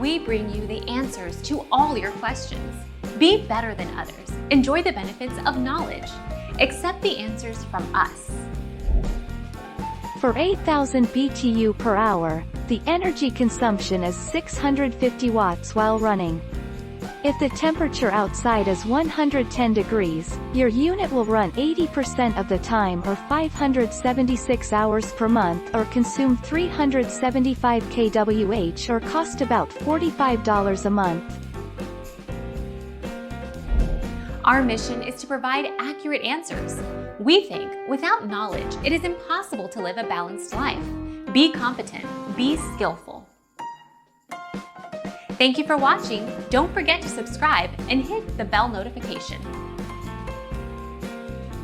We bring you the answers to all your questions. Be better than others. Enjoy the benefits of knowledge. Accept the answers from us. For 8,000 BTU per hour, the energy consumption is 650 watts while running. If the temperature outside is 110 degrees, your unit will run 80% of the time or 576 hours per month or consume 375 kWh or cost about $45 a month. Our mission is to provide accurate answers. We think without knowledge, it is impossible to live a balanced life. Be competent, be skillful. Thank you for watching. Don't forget to subscribe and hit the bell notification.